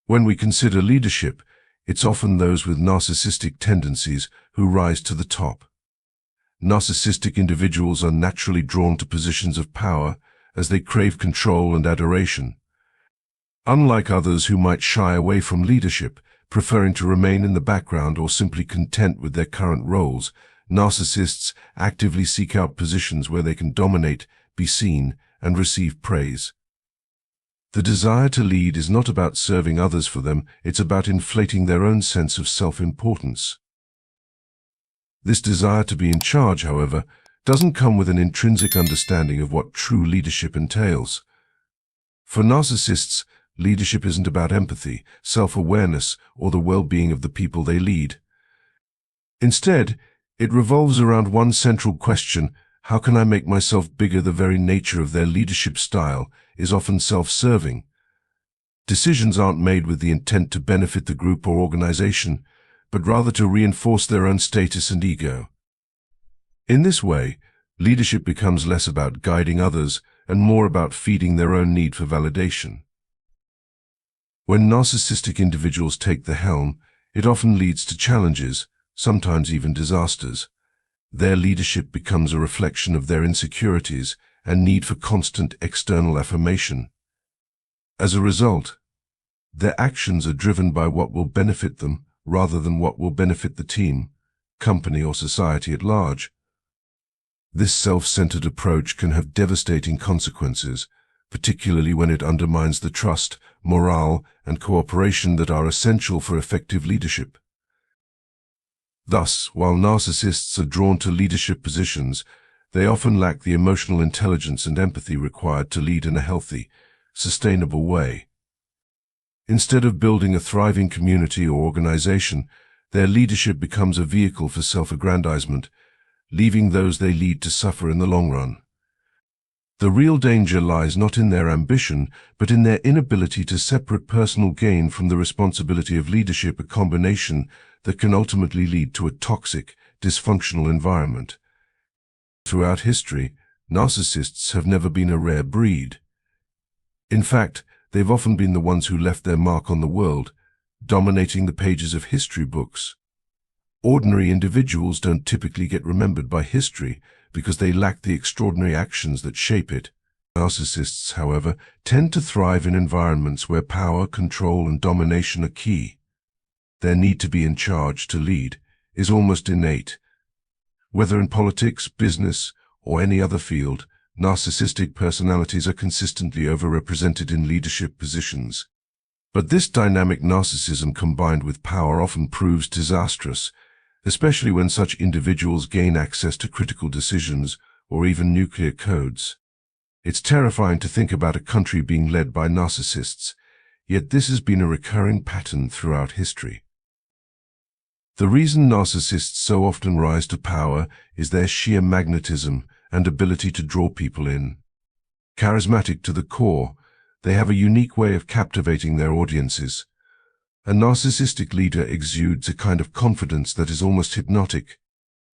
When we consider leadership, it's often those with narcissistic tendencies who rise to the top. Narcissistic individuals are naturally drawn to positions of power as they crave control and adoration. Unlike others who might shy away from leadership, preferring to remain in the background or simply content with their current roles, narcissists actively seek out positions where they can dominate, be seen, and receive praise. The desire to lead is not about serving others for them, it's about inflating their own sense of self-importance. This desire to be in charge, however, doesn't come with an intrinsic understanding of what true leadership entails. For narcissists, leadership isn't about empathy, self-awareness, or the well-being of the people they lead. Instead, it revolves around one central question: how can I make myself bigger? The very nature of their leadership style is often self-serving. Decisions aren't made with the intent to benefit the group or organization, but rather to reinforce their own status and ego. In this way, leadership becomes less about guiding others and more about feeding their own need for validation. When narcissistic individuals take the helm, it often leads to challenges, sometimes even disasters. Their leadership becomes a reflection of their insecurities and need for constant external affirmation. As a result, their actions are driven by what will benefit them rather than what will benefit the team, company, or society at large. This self-centered approach can have devastating consequences, particularly when it undermines the trust, morale, and cooperation that are essential for effective leadership. Thus, while narcissists are drawn to leadership positions, they often lack the emotional intelligence and empathy required to lead in a healthy, sustainable way. Instead of building a thriving community or organization, their leadership becomes a vehicle for self-aggrandizement, leaving those they lead to suffer in the long run. The real danger lies not in their ambition, but in their inability to separate personal gain from the responsibility of leadership, a combination that can ultimately lead to a toxic, dysfunctional environment. Throughout history, narcissists have never been a rare breed. In fact, they've often been the ones who left their mark on the world, dominating the pages of history books. Ordinary individuals don't typically get remembered by history because they lack the extraordinary actions that shape it. Narcissists, however, tend to thrive in environments where power, control, and domination are key. Their need to be in charge, to lead, is almost innate. Whether in politics, business, or any other field, narcissistic personalities are consistently overrepresented in leadership positions. But this dynamic narcissism combined with power often proves disastrous, especially when such individuals gain access to critical decisions or even nuclear codes. It's terrifying to think about a country being led by narcissists, yet this has been a recurring pattern throughout history. The reason narcissists so often rise to power is their sheer magnetism and ability to draw people in. Charismatic to the core, they have a unique way of captivating their audiences. A narcissistic leader exudes a kind of confidence that is almost hypnotic.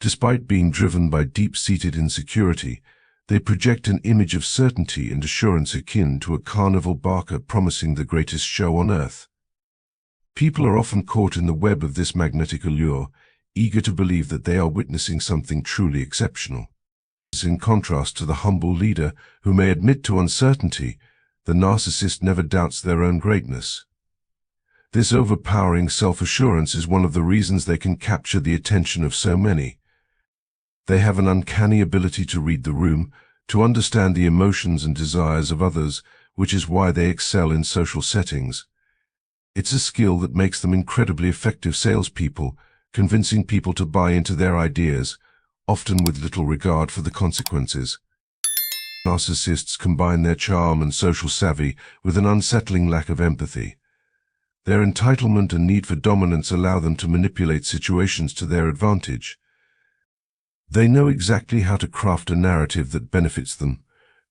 Despite being driven by deep-seated insecurity, they project an image of certainty and assurance akin to a carnival barker promising the greatest show on earth. People are often caught in the web of this magnetic allure, eager to believe that they are witnessing something truly exceptional. In contrast to the humble leader who may admit to uncertainty, the narcissist never doubts their own greatness. This overpowering self-assurance is one of the reasons they can capture the attention of so many. They have an uncanny ability to read the room, to understand the emotions and desires of others, which is why they excel in social settings. It's a skill that makes them incredibly effective salespeople, convincing people to buy into their ideas, often with little regard for the consequences. Narcissists combine their charm and social savvy with an unsettling lack of empathy. Their entitlement and need for dominance allow them to manipulate situations to their advantage. They know exactly how to craft a narrative that benefits them,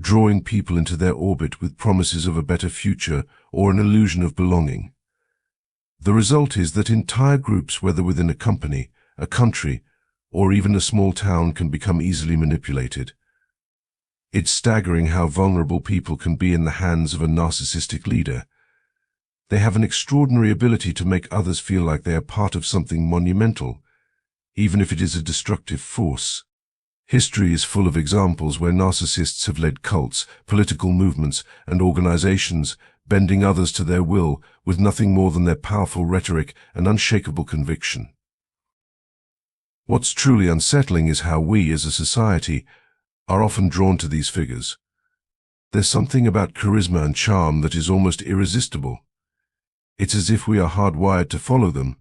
drawing people into their orbit with promises of a better future or an illusion of belonging. The result is that entire groups, whether within a company, a country, or even a small town, can become easily manipulated. It's staggering how vulnerable people can be in the hands of a narcissistic leader. They have an extraordinary ability to make others feel like they are part of something monumental, even if it is a destructive force. History is full of examples where narcissists have led cults, political movements, and organizations, bending others to their will with nothing more than their powerful rhetoric and unshakable conviction. What's truly unsettling is how we, as a society, are often drawn to these figures. There's something about charisma and charm that is almost irresistible. It's as if we are hardwired to follow them,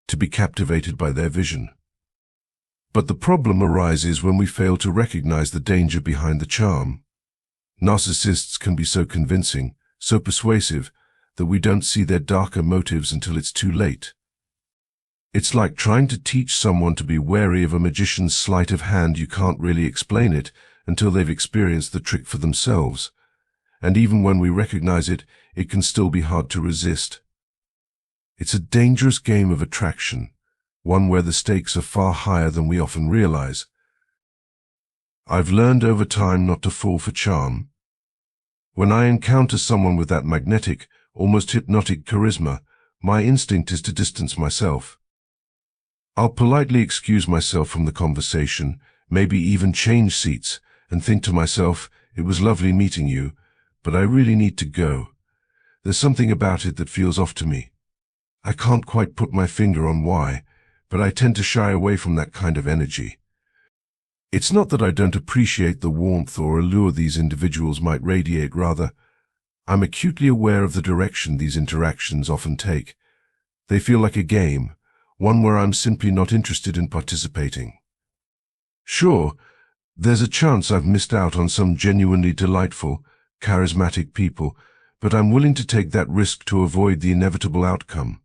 to be captivated by their vision. But the problem arises when we fail to recognize the danger behind the charm. Narcissists can be so convincing, so persuasive, that we don't see their darker motives until it's too late. It's like trying to teach someone to be wary of a magician's sleight of hand. You can't really explain it until they've experienced the trick for themselves. And even when we recognize it, it can still be hard to resist. It's a dangerous game of attraction, one where the stakes are far higher than we often realize. I've learned over time not to fall for charm. When I encounter someone with that magnetic, almost hypnotic charisma, my instinct is to distance myself. I'll politely excuse myself from the conversation, maybe even change seats, and think to myself, it was lovely meeting you, but I really need to go. There's something about it that feels off to me. I can't quite put my finger on why, but I tend to shy away from that kind of energy. It's not that I don't appreciate the warmth or allure these individuals might radiate, rather, I'm acutely aware of the direction these interactions often take. They feel like a game, one where I'm simply not interested in participating. Sure, there's a chance I've missed out on some genuinely delightful, charismatic people, but I'm willing to take that risk to avoid the inevitable outcome.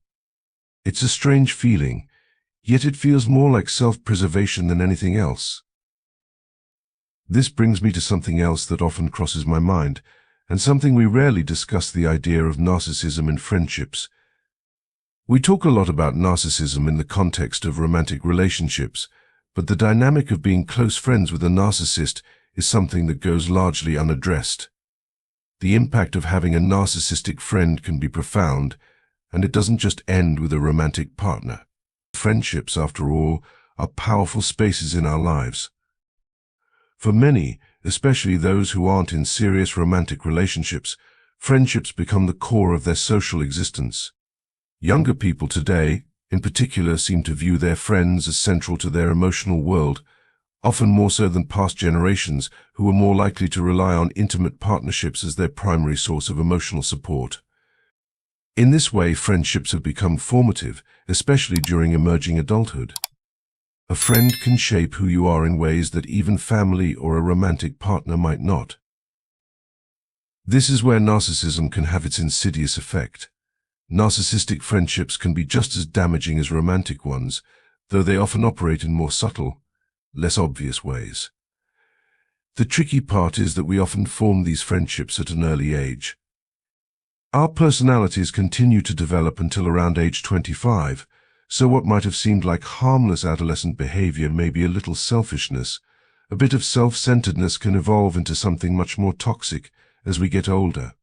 It's a strange feeling, yet it feels more like self-preservation than anything else. This brings me to something else that often crosses my mind, and something we rarely discuss: the idea of narcissism in friendships. We talk a lot about narcissism in the context of romantic relationships, but the dynamic of being close friends with a narcissist is something that goes largely unaddressed. The impact of having a narcissistic friend can be profound, and it doesn't just end with a romantic partner. Friendships, after all, are powerful spaces in our lives. For many, especially those who aren't in serious romantic relationships, friendships become the core of their social existence. Younger people today, in particular, seem to view their friends as central to their emotional world, often more so than past generations who were more likely to rely on intimate partnerships as their primary source of emotional support. In this way, friendships have become formative, especially during emerging adulthood. A friend can shape who you are in ways that even family or a romantic partner might not. This is where narcissism can have its insidious effect. Narcissistic friendships can be just as damaging as romantic ones, though they often operate in more subtle, less obvious ways. The tricky part is that we often form these friendships at an early age. Our personalities continue to develop until around age 25, so what might have seemed like harmless adolescent behavior, maybe a little selfishness, a bit of self-centeredness, can evolve into something much more toxic as we get older.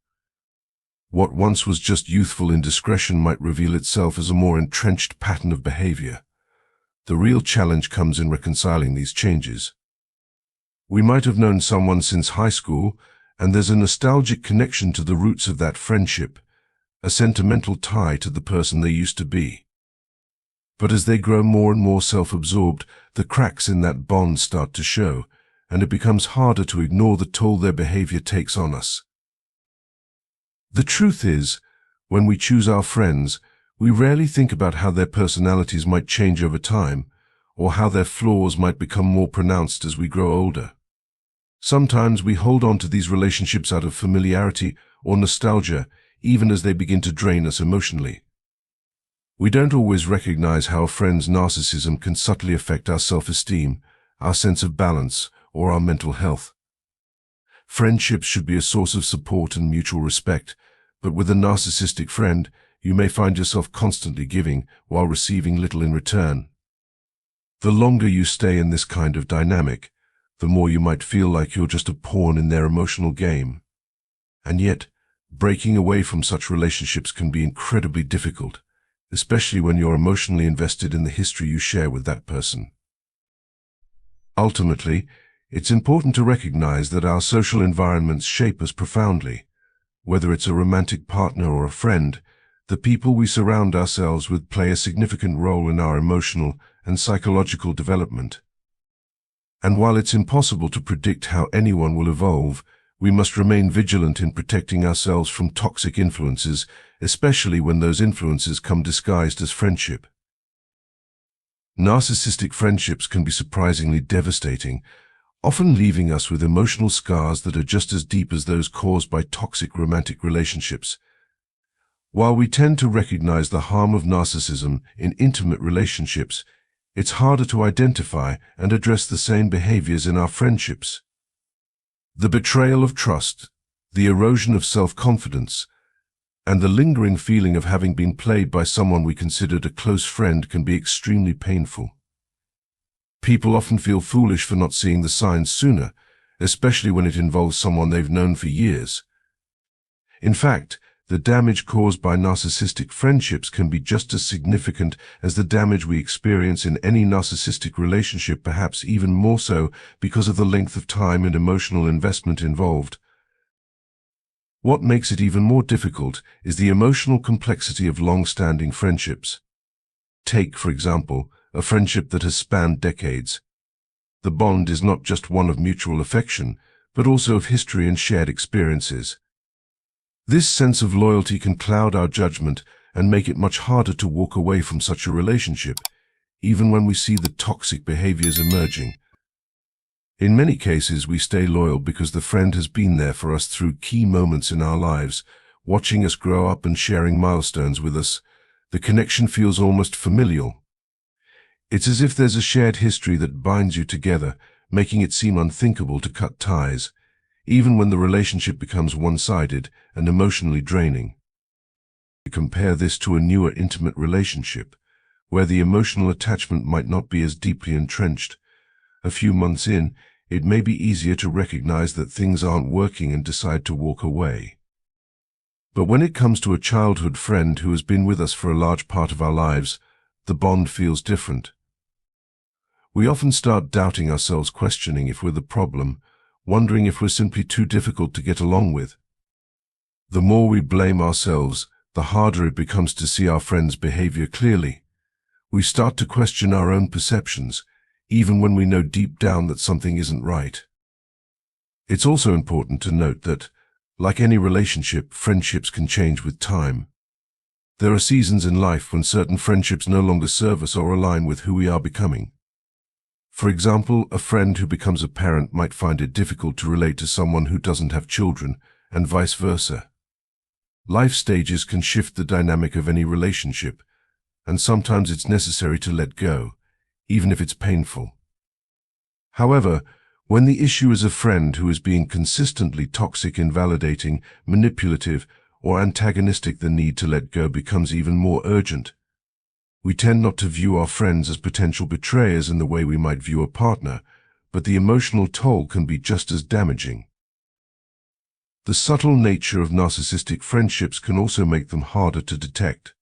What once was just youthful indiscretion might reveal itself as a more entrenched pattern of behavior. The real challenge comes in reconciling these changes. We might have known someone since high school, and there's a nostalgic connection to the roots of that friendship, a sentimental tie to the person they used to be. But as they grow more and more self-absorbed, the cracks in that bond start to show, and it becomes harder to ignore the toll their behavior takes on us. The truth is, when we choose our friends, we rarely think about how their personalities might change over time, or how their flaws might become more pronounced as we grow older. Sometimes we hold on to these relationships out of familiarity or nostalgia, even as they begin to drain us emotionally. We don't always recognize how a friend's narcissism can subtly affect our self-esteem, our sense of balance, or our mental health. Friendships should be a source of support and mutual respect, but with a narcissistic friend, you may find yourself constantly giving while receiving little in return. The longer you stay in this kind of dynamic, the more you might feel like you're just a pawn in their emotional game. And yet, Breaking away from such relationships can be incredibly difficult, especially when you're emotionally invested in the history you share with that person. Ultimately, it's important to recognize that our social environments shape us profoundly. Whether it's a romantic partner or a friend, the people we surround ourselves with play a significant role in our emotional and psychological development. And while it's impossible to predict how anyone will evolve, we must remain vigilant in protecting ourselves from toxic influences, especially when those influences come disguised as friendship. Narcissistic friendships can be surprisingly devastating, often leaving us with emotional scars that are just as deep as those caused by toxic romantic relationships. While we tend to recognize the harm of narcissism in intimate relationships, it's harder to identify and address the same behaviors in our friendships. The betrayal of trust, the erosion of self-confidence, and the lingering feeling of having been played by someone we considered a close friend can be extremely painful. People often feel foolish for not seeing the signs sooner, especially when it involves someone they've known for years. In fact, the damage caused by narcissistic friendships can be just as significant as the damage we experience in any narcissistic relationship, perhaps even more so because of the length of time and emotional investment involved. What makes it even more difficult is the emotional complexity of long-standing friendships. Take, for example, a friendship that has spanned decades. The bond is not just one of mutual affection, but also of history and shared experiences. This sense of loyalty can cloud our judgment and make it much harder to walk away from such a relationship, even when we see the toxic behaviors emerging. In many cases, we stay loyal because the friend has been there for us through key moments in our lives, watching us grow up and sharing milestones with us. The connection feels almost familial. It's as if there's a shared history that binds you together, making it seem unthinkable to cut ties, even when the relationship becomes one-sided and emotionally draining. Compare this to a newer intimate relationship, where the emotional attachment might not be as deeply entrenched. A few months in, it may be easier to recognize that things aren't working and decide to walk away. But when it comes to a childhood friend who has been with us for a large part of our lives, the bond feels different. We often start doubting ourselves, questioning if we're the problem, wondering if we're simply too difficult to get along with. The more we blame ourselves, the harder it becomes to see our friends' behavior clearly. We start to question our own perceptions, even when we know deep down that something isn't right. It's also important to note that, like any relationship, friendships can change with time. There are seasons in life when certain friendships no longer serve us or align with who we are becoming. For example, a friend who becomes a parent might find it difficult to relate to someone who doesn't have children, and vice versa. Life stages can shift the dynamic of any relationship, and sometimes it's necessary to let go, even if it's painful. However, when the issue is a friend who is being consistently toxic, invalidating, manipulative, or antagonistic, the need to let go becomes even more urgent. We tend not to view our friends as potential betrayers in the way we might view a partner, but the emotional toll can be just as damaging. The subtle nature of narcissistic friendships can also make them harder to detect.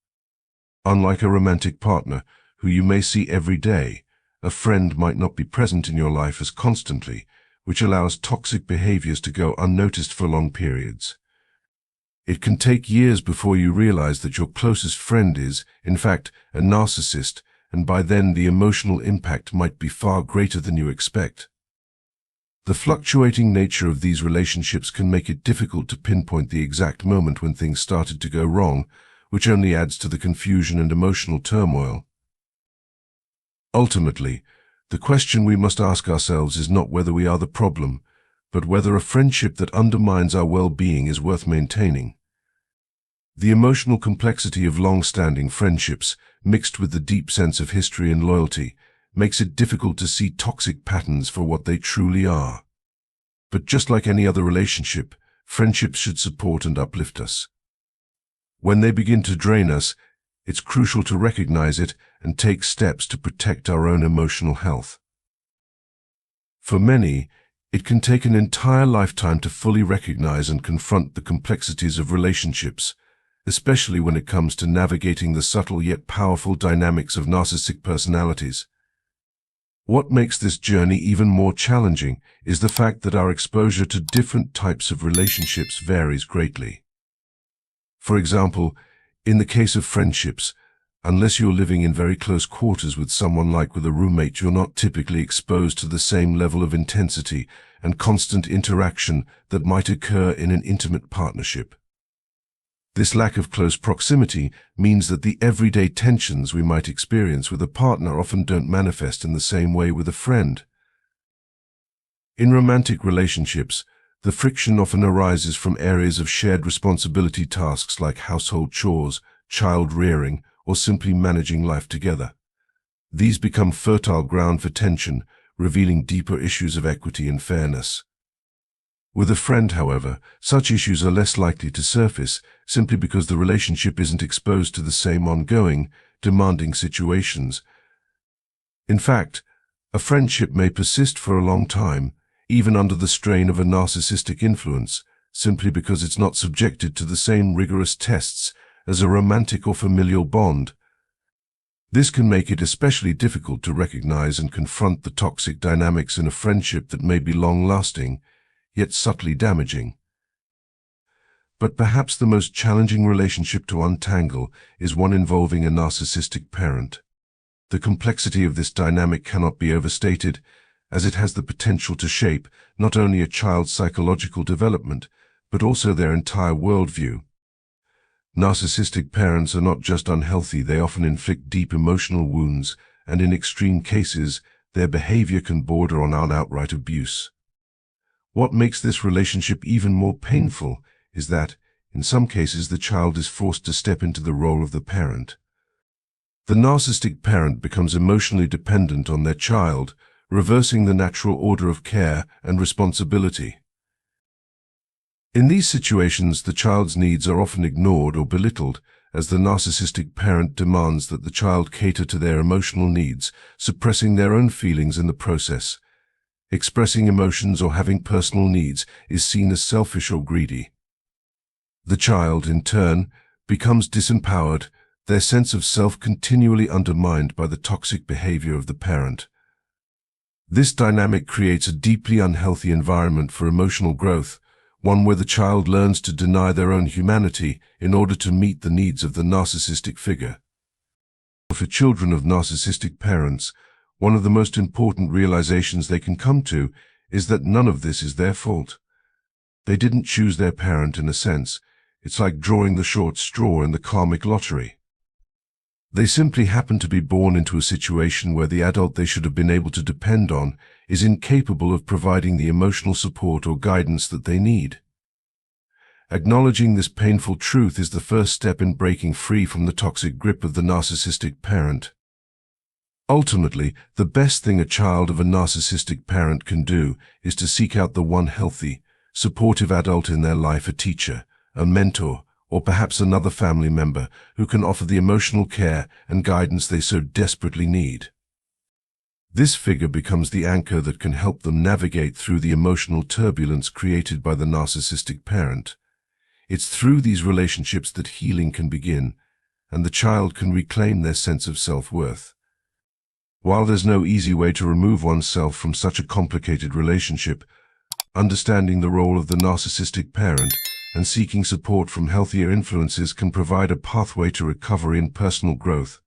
Unlike a romantic partner, who you may see every day, a friend might not be present in your life as constantly, which allows toxic behaviors to go unnoticed for long periods. It can take years before you realize that your closest friend is, in fact, a narcissist, and by then the emotional impact might be far greater than you expect. The fluctuating nature of these relationships can make it difficult to pinpoint the exact moment when things started to go wrong, which only adds to the confusion and emotional turmoil. Ultimately, the question we must ask ourselves is not whether we are the problem, but whether a friendship that undermines our well-being is worth maintaining. The emotional complexity of long-standing friendships, mixed with the deep sense of history and loyalty, makes it difficult to see toxic patterns for what they truly are. But just like any other relationship, friendships should support and uplift us. When they begin to drain us, it's crucial to recognize it and take steps to protect our own emotional health. For many, It can take an entire lifetime to fully recognize and confront the complexities of relationships, especially when it comes to navigating the subtle yet powerful dynamics of narcissistic personalities. What makes this journey even more challenging is the fact that our exposure to different types of relationships varies greatly. For example, in the case of friendships, unless you're living in very close quarters with someone like with a roommate, you're not typically exposed to the same level of intensity and constant interaction that might occur in an intimate partnership. This lack of close proximity means that the everyday tensions we might experience with a partner often don't manifest in the same way with a friend. In romantic relationships, the friction often arises from areas of shared responsibility tasks like household chores, child rearing, or simply managing life together. These become fertile ground for tension, revealing deeper issues of equity and fairness. With a friend, however, such issues are less likely to surface simply because the relationship isn't exposed to the same ongoing, demanding situations. In fact, a friendship may persist for a long time, even under the strain of a narcissistic influence, simply because it's not subjected to the same rigorous tests as a romantic or familial bond. This can make it especially difficult to recognize and confront the toxic dynamics in a friendship that may be long-lasting, yet subtly damaging. But perhaps the most challenging relationship to untangle is one involving a narcissistic parent. The complexity of this dynamic cannot be overstated, as it has the potential to shape not only a child's psychological development, but also their entire worldview. Narcissistic parents are not just unhealthy, they often inflict deep emotional wounds, and in extreme cases, their behavior can border on outright abuse. What makes this relationship even more painful is that, in some cases, the child is forced to step into the role of the parent. The narcissistic parent becomes emotionally dependent on their child, reversing the natural order of care and responsibility. In these situations, the child's needs are often ignored or belittled, as the narcissistic parent demands that the child cater to their emotional needs, suppressing their own feelings in the process. Expressing emotions or having personal needs is seen as selfish or greedy. The child, in turn, becomes disempowered, their sense of self continually undermined by the toxic behavior of the parent. This dynamic creates a deeply unhealthy environment for emotional growth, one where the child learns to deny their own humanity in order to meet the needs of the narcissistic figure. For children of narcissistic parents, one of the most important realizations they can come to is that none of this is their fault. They didn't choose their parent in a sense. It's like drawing the short straw in the karmic lottery. They simply happen to be born into a situation where the adult they should have been able to depend on is incapable of providing the emotional support or guidance that they need. Acknowledging this painful truth is the first step in breaking free from the toxic grip of the narcissistic parent. Ultimately, the best thing a child of a narcissistic parent can do is to seek out the one healthy, supportive adult in their life, a teacher, a mentor, or perhaps another family member who can offer the emotional care and guidance they so desperately need. This figure becomes the anchor that can help them navigate through the emotional turbulence created by the narcissistic parent. It's through these relationships that healing can begin, and the child can reclaim their sense of self-worth. While there's no easy way to remove oneself from such a complicated relationship, understanding the role of the narcissistic parent and seeking support from healthier influences can provide a pathway to recovery and personal growth.